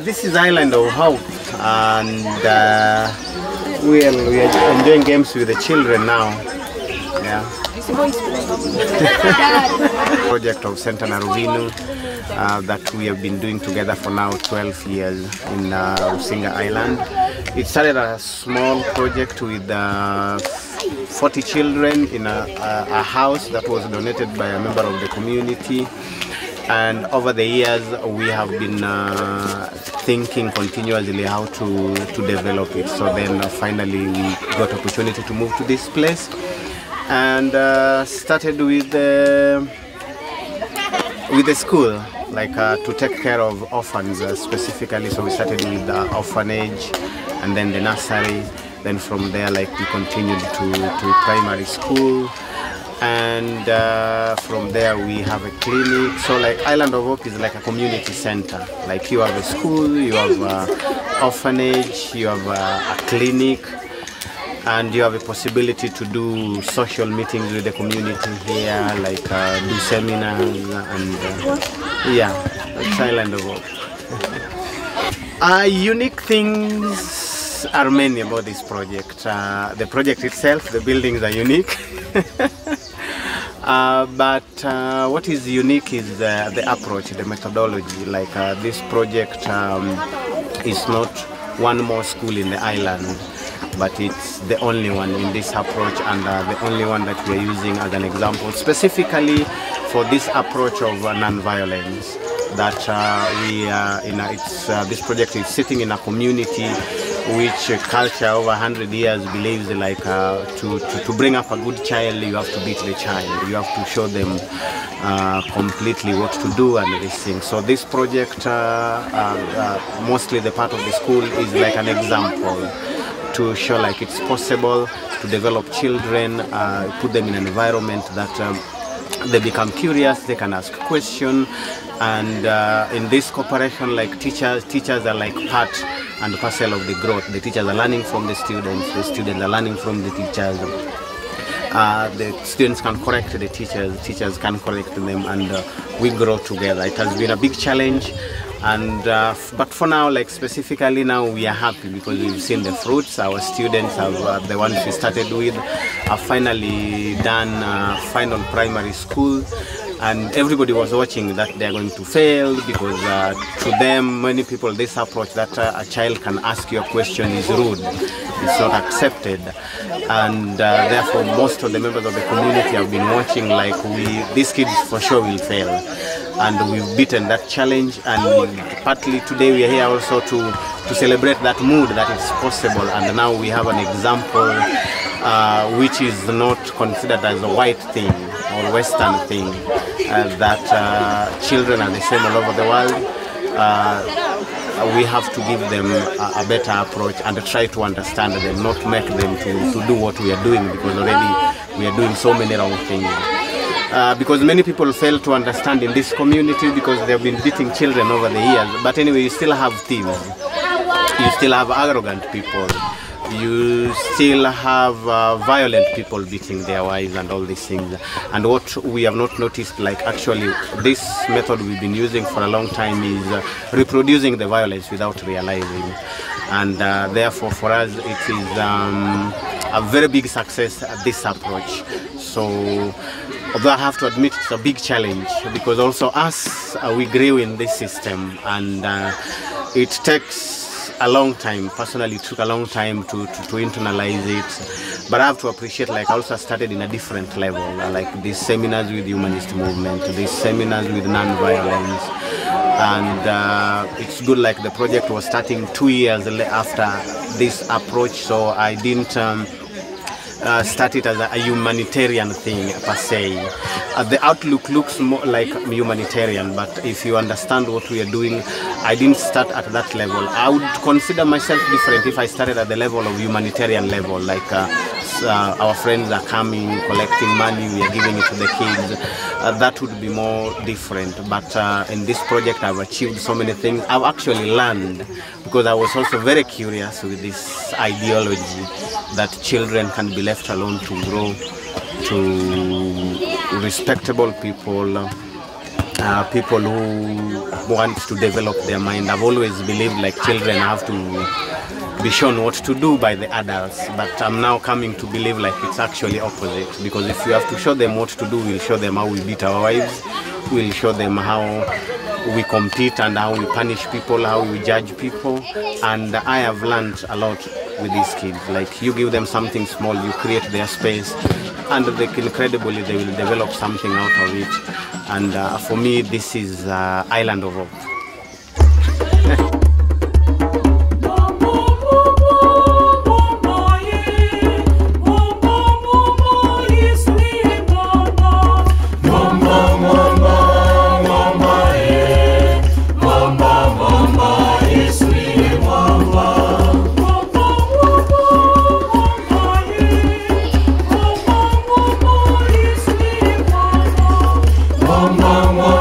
This is Island of Hope, and we are enjoying games with the children now. Yeah. Project of Centenary Rusinga that we have been doing together for now 12 years in Rusinga Island. It started a small project with 40 children in a house that was donated by a member of the community. And over the years, we have been thinking continuously how to develop it. So then finally we got opportunity to move to this place and started with the school, like to take care of orphans specifically. So we started with the orphanage and then the nursery. Then from there, like we continued to primary school. And from there we have a clinic. So like Island of Hope is like a community center. Like you have a school, you have an orphanage, you have a clinic, and you have a possibility to do social meetings with the community here, like do seminars, and yeah, it's Island of Hope. Unique things are many about this project. The project itself, the buildings are unique. But what is unique is the approach, the methodology. Like this project is not one more school in the island, but it's the only one in this approach, and the only one that we are using as an example, specifically for this approach of non-violence. That this project is sitting in a community which culture over 100 years believes like to bring up a good child, you have to beat the child, you have to show them completely what to do and everything. So this project, mostly the part of the school, is like an example to show like it's possible to develop children, put them in an environment that they become curious, they can ask questions, and in this cooperation, like teachers are like part and parcel of the growth. The teachers are learning from the students are learning from the teachers. The students can correct the teachers can correct them, and we grow together. It has been a big challenge, and but for now, like specifically now, we are happy because we've seen the fruits. Our students have, the ones we started with, have finally done final primary school. And everybody was watching that they're going to fail because to them, many people, this approach that a child can ask you a question is rude, it's not accepted. And therefore, most of the members of the community have been watching like these kids for sure will fail. And we've beaten that challenge, and partly today we are here also to celebrate that mood that it's possible. And now we have an example which is not considered as a white thing or Western thing, that children are the same all over the world. We have to give them a better approach and try to understand them, not make them to do what we are doing, because already we are doing so many wrong things. Because many people fail to understand in this community because they have been beating children over the years. But anyway, you still have thieves, you still have arrogant people, you still have violent people beating their wives and all these things. And what we have not noticed, like actually this method we've been using for a long time is reproducing the violence without realizing. And therefore for us it is a very big success, this approach. So although I have to admit it's a big challenge, because also us, we grew in this system, and it takes a long time. Personally, it took a long time to internalize it, but I have to appreciate, like I also started in a different level, like these seminars with humanist movement, these seminars with non-violence, and it's good, like the project was starting 2 years after this approach, so I didn't start it as a humanitarian thing per se. The outlook looks more like humanitarian, but if you understand what we are doing, I didn't start at that level. I would consider myself different if I started at the level of humanitarian level, like our friends are coming, collecting money, we are giving it to the kids. That would be more different. But in this project, I've achieved so many things. I've actually learned, because I was also very curious with this ideology that children can be left alone to grow to respectable people, people who want to develop their mind. I've always believed like children have to be shown what to do by the adults, but I'm now coming to believe like it's actually opposite, because if you have to show them what to do, we'll show them how we beat our wives, we'll show them how we compete and how we punish people, how we judge people. And I have learned a lot with these kids. Like, you give them something small, you create their space, and incredibly they will develop something out of it. And for me, this is Island of Hope. Mama.